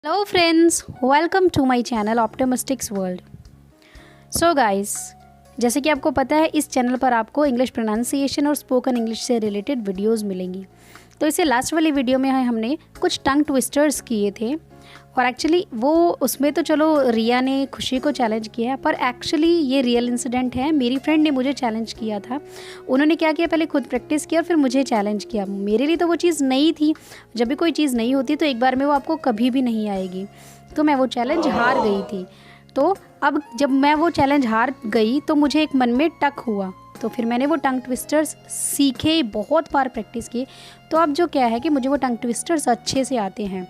Hello friends, welcome to my channel optimistics world. So guys, जैसे कि आपको पता है इस चैनल पर आपको इंग्लिश प्रोनाउंसिएशन और स्पोकन इंग्लिश से रिलेटेड वीडियोस मिलेंगी। तो इसे लास्ट वाली वीडियो में हमने कुछ टंग ट्विस्टर्स किए थे और एक्चुअली वो उसमें तो चलो रिया ने खुशी को चैलेंज किया, पर एक्चुअली ये रियल इंसिडेंट है। मेरी फ्रेंड ने मुझे चैलेंज किया था। उन्होंने क्या किया, पहले खुद प्रैक्टिस किया और फिर मुझे चैलेंज किया। मेरे लिए तो वो चीज़ नई थी। जब भी कोई चीज़ नई होती तो एक बार में वो आपको कभी भी नहीं आएगी। तो मैं वो चैलेंज हार गई थी। तो अब जब मैं वो चैलेंज हार गई तो मुझे एक मन में टक हुआ, तो फिर मैंने वो टंग ट्विस्टर्स सीखे, बहुत बार प्रैक्टिस किए। तो अब जो क्या है कि मुझे वो टंग ट्विस्टर्स अच्छे से आते हैं।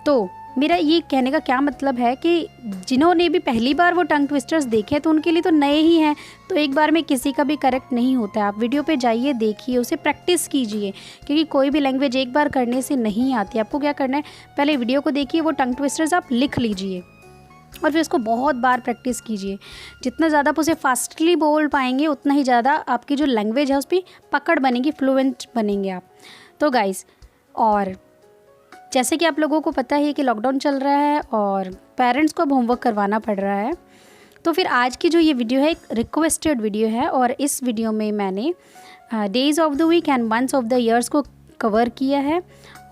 तो मेरा ये कहने का क्या मतलब है कि जिन्होंने भी पहली बार वो टंग ट्विस्टर्स देखे तो उनके लिए तो नए ही हैं। तो एक बार में किसी का भी करेक्ट नहीं होता है। आप वीडियो पे जाइए, देखिए, उसे प्रैक्टिस कीजिए, क्योंकि कोई भी लैंग्वेज एक बार करने से नहीं आती। आपको क्या करना है, पहले वीडियो को देखिए, वो टंग ट्विस्टर्स आप लिख लीजिए और फिर उसको बहुत बार प्रैक्टिस कीजिए। जितना ज़्यादा आप उसे फास्टली बोल पाएंगे उतना ही ज़्यादा आपकी जो लैंग्वेज है उस पर पकड़ बनेगी, फ्लुएंट बनेंगे आप। तो गाइस, और जैसे कि आप लोगों को पता है कि लॉकडाउन चल रहा है और पेरेंट्स को अब होमवर्क करवाना पड़ रहा है। तो फिर आज की जो ये वीडियो है एक रिक्वेस्टेड वीडियो है और इस वीडियो में मैंने days of the week and months of the years को कवर किया है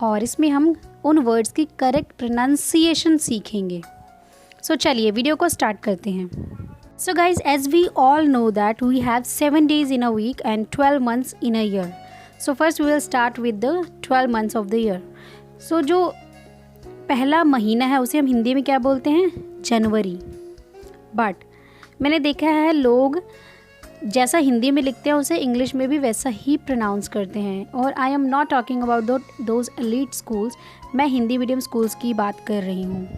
और इसमें हम उन वर्ड्स की करेक्ट प्रोनाउंसिएशन सीखेंगे। सो चलिए वीडियो को स्टार्ट करते हैं। So guys, as we all know that we have 7 days in a week and 12 months in a year. So first we will start with the 12 months of the year. सो जो पहला महीना है उसे हम हिंदी में क्या बोलते हैं, जनवरी। बट मैंने देखा है लोग जैसा हिंदी में लिखते हैं उसे इंग्लिश में भी वैसा ही प्रोनाउंस करते हैं। और I am not talking about those elite schools, मैं हिंदी मीडियम स्कूल्स की बात कर रही हूँ।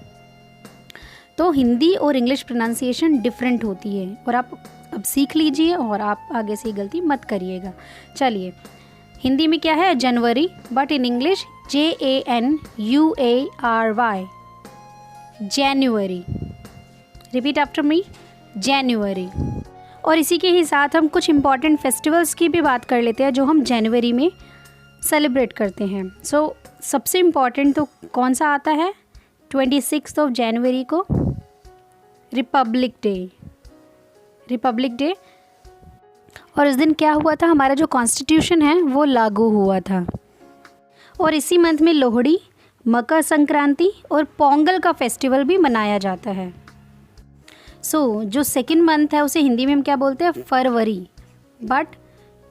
तो हिंदी और इंग्लिश प्रोनाउंसिएशन डिफरेंट होती है और आप अब सीख लीजिए और आप आगे से गलती मत करिएगा। चलिए, हिंदी में क्या है, जनवरी, but in English JANUARY, January. Repeat after me, January. और इसी के ही साथ हम कुछ इम्पॉर्टेंट फेस्टिवल्स की भी बात कर लेते हैं जो हम जनवरी में सेलिब्रेट करते हैं। सो सबसे इम्पॉर्टेंट तो कौन सा आता है, 26 ऑफ जनवरी को रिपब्लिक डे। और इस दिन क्या हुआ था, हमारा जो कॉन्स्टिट्यूशन है वो लागू हुआ था। और इसी मंथ में लोहड़ी, मकर संक्रांति और पोंगल का फेस्टिवल भी मनाया जाता है। सो जो सेकंड मंथ है उसे हिंदी में हम क्या बोलते हैं, फरवरी, but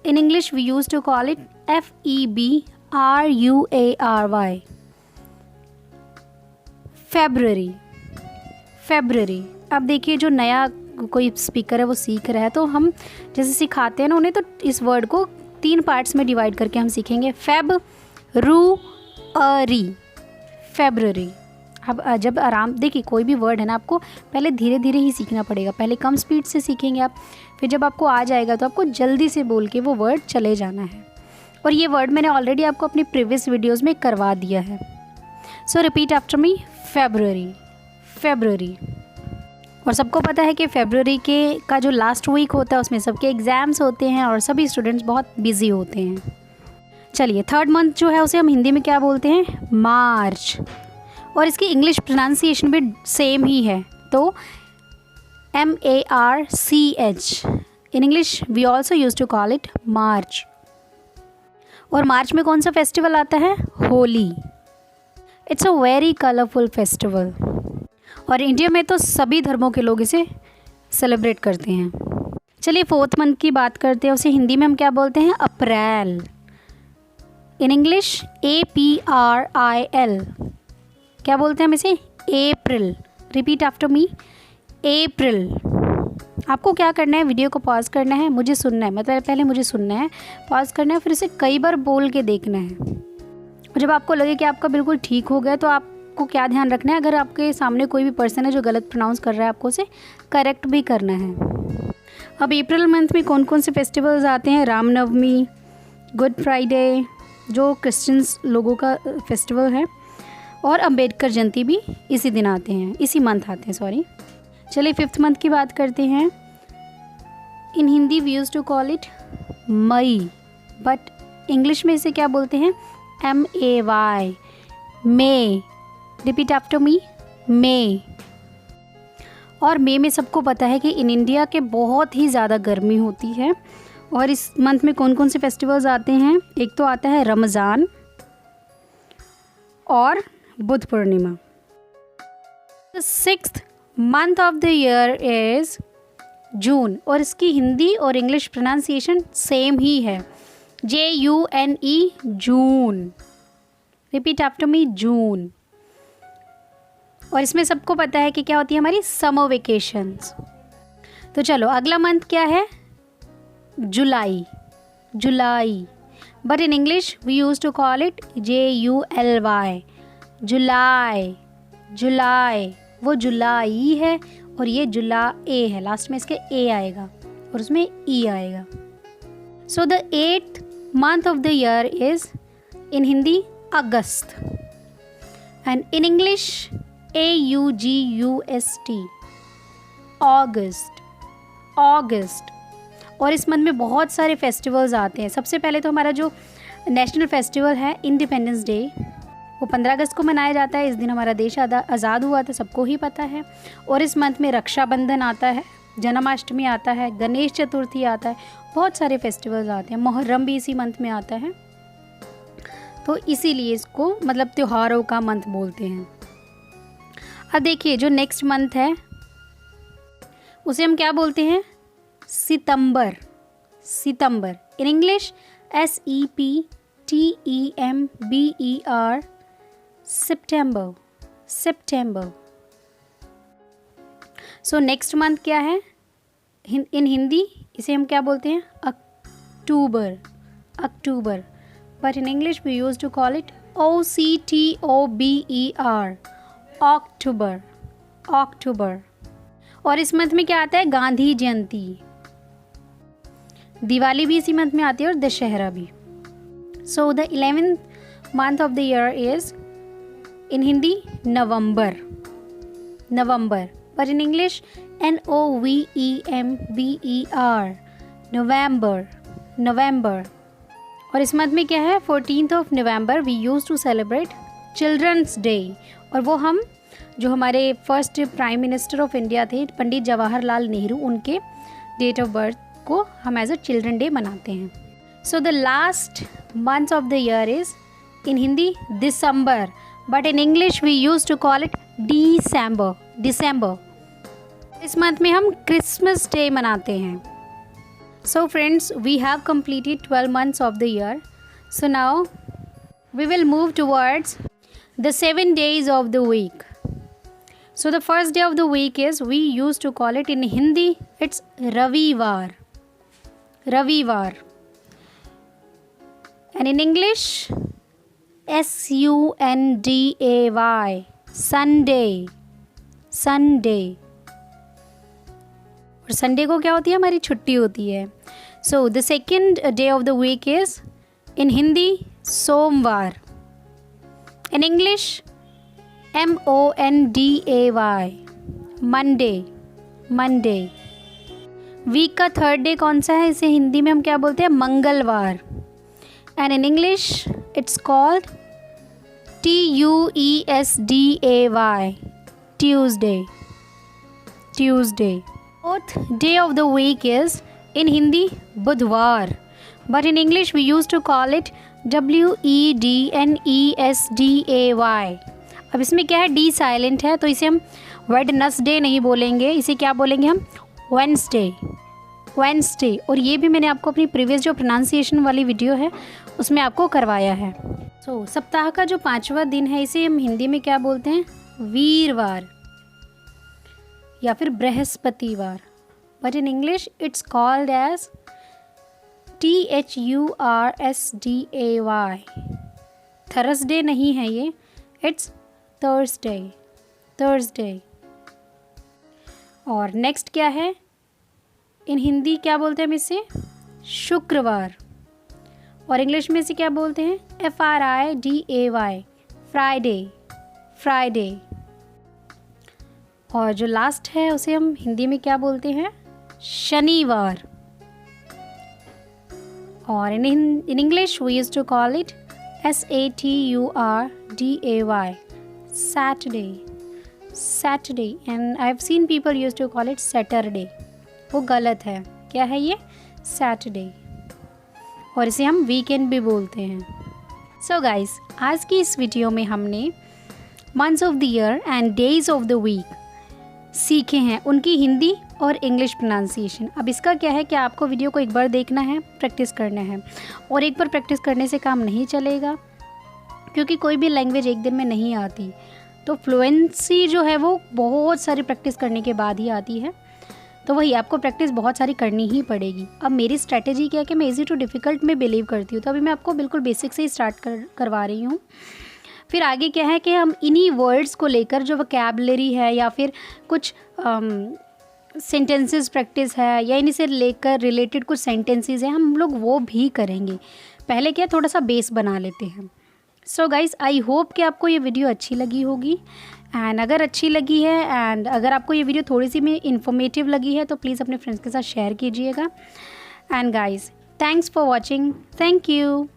in English we use to call it FEBRUARY, February. अब देखिए, जो नया कोई स्पीकर है वो सीख रहा है तो हम जैसे सिखाते हैं ना उन्हें, तो इस वर्ड को 3 पार्ट्स में डिवाइड करके हम सीखेंगे, फेब्रुअरी। अब जब आराम, देखिए कोई भी वर्ड है ना आपको पहले धीरे धीरे ही सीखना पड़ेगा। पहले कम स्पीड से सीखेंगे आप, फिर जब आपको आ जाएगा तो आपको जल्दी से बोल के वो वर्ड चले जाना है। और ये वर्ड मैंने ऑलरेडी आपको अपनी प्रीवियस वीडियोज़ में करवा दिया है। सो रिपीट आफ्टर मी, फेब्रुअरी। और सबको पता है कि फेब्रुअरी का जो लास्ट वीक होता है उसमें सबके एग्ज़ाम्स होते हैं और सभी स्टूडेंट्स बहुत बिजी होते हैं। चलिए, थर्ड मंथ जो है उसे हम हिंदी में क्या बोलते हैं, मार्च। और इसकी इंग्लिश प्रोनाउंसिएशन भी सेम ही है, तो MARCH। In English we also use to call it March. और मार्च में कौन सा फेस्टिवल आता है, Holi. It's a very colourful festival और इंडिया में तो सभी धर्मों के लोग इसे सेलिब्रेट करते हैं। चलिए, फोर्थ मंथ की बात करते हैं, उसे हिंदी में हम क्या बोलते हैं, अप्रैल। इन इंग्लिश APRIL, क्या बोलते हैं हम इसे, अप्रैल। रिपीट आफ्टर मी, अप्रैल। आपको क्या करना है, वीडियो को पॉज करना है, मुझे सुनना है, मतलब पहले मुझे सुनना है, पॉज करना है, फिर इसे कई बार बोल के देखना है। और जब आपको लगे कि आपका बिल्कुल ठीक हो गया तो आपको क्या ध्यान रखना है, अगर आपके सामने कोई भी पर्सन है जो गलत प्रोनाउंस कर रहा है आपको उसे करेक्ट भी करना है। अब अप्रैल मंथ में कौन कौन से फेस्टिवल्स आते हैं, रामनवमी, गुड फ्राइडे जो क्रिश्चियंस लोगों का फेस्टिवल है, और अंबेडकर जयंती भी इसी दिन आते हैं, इसी मंथ आते हैं, सॉरी। चलिए, फिफ्थ मंथ की बात करते हैं। In Hindi we use to call it मई, बट इंग्लिश में इसे क्या बोलते हैं, MAY, May. Repeat after me, मई। और मई में सबको पता है कि इन इंडिया के बहुत ही ज़्यादा गर्मी होती है। और इस मंथ में कौन कौन से फेस्टिवल्स आते हैं? एक तो आता है रमज़ान और Buddha Purnima. The 6th month of the year is June, और इसकी हिंदी और इंग्लिश प्रोनाउंसिएशन सेम ही है, JUNE, जून। रिपीट आफ्टर मी, जून। और इसमें सबको पता है कि क्या होती है हमारी समर वेकेशंस। तो चलो अगला मंथ क्या है? जुलाई, जुलाई। But in English we use to call it JULY, July, July. वो जुलाई है और ये जुलाई है, लास्ट में इसके ए आएगा और उसमें ई आएगा। So the 8th month of the year is in Hindi August, and in English AUGUST, August, August. और इस मंथ में बहुत सारे फेस्टिवल्स आते हैं। सबसे पहले तो हमारा जो नेशनल फेस्टिवल है इंडिपेंडेंस डे, वो 15 अगस्त को मनाया जाता है। इस दिन हमारा देश आज़ाद हुआ था, सबको ही पता है। और इस मंथ में रक्षाबंधन आता है, जन्माष्टमी आता है, गणेश चतुर्थी आता है, बहुत सारे फेस्टिवल्स आते हैं। मुहर्रम भी इसी मंथ में आता है, तो इसीलिए इसको मतलब त्योहारों का मंथ बोलते हैं। अब देखिए जो नेक्स्ट मंथ है उसे हम क्या बोलते हैं? सितंबर, सितंबर। इन इंग्लिश SEPTEMBER, सितंबर, सितंबर। सो नेक्स्ट मंथ क्या है इन हिंदी? इसे हम क्या बोलते हैं? अक्टूबर, अक्टूबर। But in English we use to call it OCTOBER, अक्टूबर, अक्टूबर। और इस मंथ में क्या आता है? गांधी जयंती, दिवाली भी इसी मंथ में आती है और दशहरा भी। So the 11th month of the year is in Hindi नवंबर, नवंबर। But in English NOVEMBER, November, November. और इस मंथ में क्या है? 14th of November we use to celebrate children's day. और वो हम जो हमारे first prime minister of India थे पंडित जवाहरलाल नेहरू, उनके डेट ऑफ बर्थ को हम एज अ चिल्ड्रन डे मनाते हैं। So the last month of the year is in Hindi दिसंबर, but in English we use to call it December, December. इस month में हम क्रिसमस डे मनाते हैं। So friends, we have completed 12 months of the year. So now we will move towards the 7 days of the week. So the first day of the week is, we used to call it in Hindi, it's Ravivar, Ravivar. And in English SUNDAY, Sunday, Sunday. और Sunday को क्या होती है? हमारी छुट्टी होती है। So the second day of the week is in Hindi सोमवार, in English MONDAY, Monday, Monday. Week का थर्ड डे कौन सा है? इसे हिंदी में हम क्या बोलते हैं? मंगलवार। And in English it's called TUESDAY, Tuesday, Tuesday. Fourth day of the week is in Hindi बुधवार, but in English we used to call it WEDNESDAY। अब इसमें क्या है? डी साइलेंट है, तो इसे हम वेडनेसडे नहीं बोलेंगे, इसे क्या बोलेंगे हम? Wednesday, Wednesday. और ये भी मैंने आपको अपनी प्रीवियस जो प्रोनाउंसिएशन वाली वीडियो है उसमें आपको करवाया है। सो सप्ताह का जो 5वां दिन है इसे हम हिंदी में क्या बोलते हैं? वीरवार या फिर बृहस्पतिवार। But in English it's called as THURSDAY। Thursday नहीं है ये, इट्स थर्सडे, थर्सडे। और नेक्स्ट क्या है? इन हिंदी क्या बोलते हैं हम इसे? शुक्रवार। और इंग्लिश में इसे क्या बोलते हैं? FRIDAY, Friday, Friday. और जो लास्ट है उसे हम हिंदी में क्या बोलते हैं? शनिवार। और in English we used to call it SATURDAY, Saturday, Saturday and I have seen people use to call it Saturday. वो गलत है। क्या है ये? सैटरडे। और इसे हम वीकेंड भी बोलते हैं। सो गाइस, आज की इस वीडियो में हमने months of the year and days of the week सीखे हैं, उनकी हिंदी और इंग्लिश प्रोनाउंसिएशन। अब इसका क्या है कि आपको वीडियो को एक बार देखना है, प्रैक्टिस करना है। और एक बार प्रैक्टिस करने से काम नहीं चलेगा, क्योंकि कोई भी लैंग्वेज एक दिन में नहीं आती। तो फ्लुएंसी जो है वो बहुत सारी प्रैक्टिस करने के बाद ही आती है। तो वही आपको प्रैक्टिस बहुत सारी करनी ही पड़ेगी। अब मेरी स्ट्रैटेजी क्या है कि मैं इजी टू डिफ़िकल्ट में बिलीव करती हूँ, तो अभी मैं आपको बिल्कुल बेसिक से ही स्टार्ट करवा रही हूँ। फिर आगे क्या है कि हम इन्हीं वर्ड्स को लेकर जो वोकैबुलरी है या फिर कुछ सेंटेंसेस प्रैक्टिस है या इन्हीं से लेकर रिलेटेड कुछ सेंटेंसेस हैं, हम लोग वो भी करेंगे। पहले क्या थोड़ा सा बेस बना लेते हैं। सो गाइस, आई होप कि आपको ये वीडियो अच्छी लगी होगी। एंड अगर अच्छी लगी है एंड अगर आपको ये वीडियो थोड़ी सी में इन्फॉर्मेटिव लगी है तो प्लीज़ अपने फ्रेंड्स के साथ शेयर कीजिएगा। And guys, thanks for watching. Thank you.